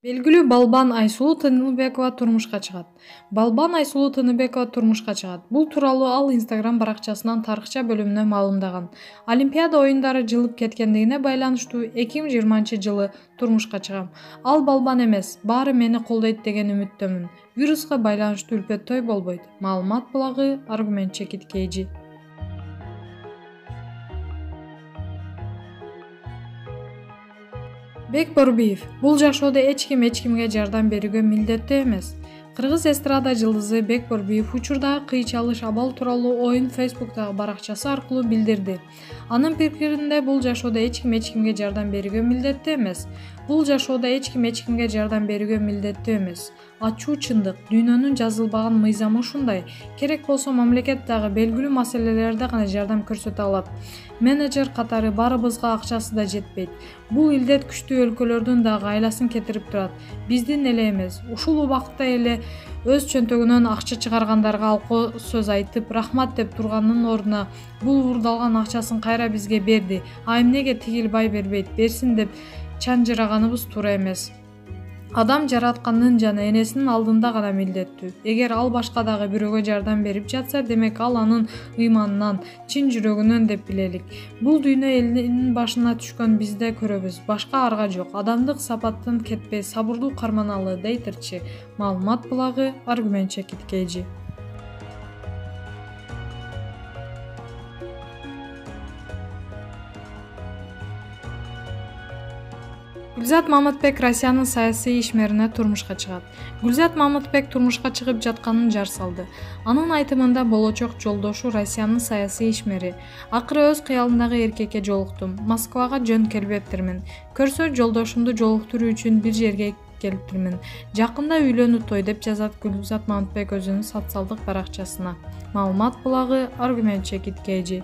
Белгилүү балбан Айсулуу Тыныбекова турмушка чыгат. Балбан Айсулуу Тыныбекова турмушка чыгат. Бул тууралуу ал Instagram баракчасынын тарыхча бөлүмүнө маалымдаган. Олимпиада оюндары жылып кеткендигине байланыштуу 2020-жылы турмушка чыгам. Ал балбан эмес, баары мени колдойт деген үмүттөмүн. Вируска байланыштуу үлпөт той болбойт. Маалымат булагы Аргумент Чекиткейжи. Бек Борбиев. Бул жашоодо эч кимге жардам берүүгө милдеттүү эмес. Кыргыз эстрада жылдызы Бек Борбиев учурдагы кыйчалыш абал тууралуу оюн Facebook'тагы баракчасы аркылуу билдирди. Анын пикиринде бул жашоодо эч кимге жардам берүүгө милдеттүү эмес. Бул жашоодо эч кимге жардам берүүгө милдеттүү эмес. Ачуу чындык, дүйнөнүн жазылбаган мыйзамы ушундай. Керек болсо мамлекет дагы белгилүү маселелерде гана жардам көрсөтө алат. Менеджер катары баарыбызга акчасы да жетпейт. Бул илдет күчтүү өлкөлөрдүн дагы айласын кетирип турат. Биздин эле эмес. Ушул убакытта эле өз чөнтөгүнөн акча чыгаргандарга алкоо сөз айтып, рахмат деп турганын ордуна бул уурдалган акчасын кайра бизге берди. А эмнеге тигил бай бербейт, берсин деп чанжыраганыбыз туура эмес. Адам жараткандын жана энесинин алдында гана милдеттүү. Эгер ал башка дагы бирөөгө жардам берип жатса, демек ал анын ыйманынан, чын жүрөгүнөн деп билелик. Бул дүйнө элинин башына түшкөн бизде көрөбүз. Башка арга жок. Адамдык сапаттан кетпей, сабырдуу карманалы дейтерчи. Маалымат булагы Аргумент Чекиткейжи. Гүлзат Мамытбек Россиянын саясий ишмерине турмушка чыгат. Гүлзат Мамытбек турмушка чыгып жатканын жар салды. Анын айтымында болочок жолдошу Россиянын саясий ишмери. Акыры өз кыялындагы эркекке жолуктум. Москвага жөн келбептирмин. Көрсө жолдошумду жолуктуруу үчүн бир жерге келиптирмин. Жакында үйлөнүү той деп жазат Гүлзат Мамытбек өзүнүн социалдык баракчасына. Маалымат булагы Аргумент Чекиткейжи.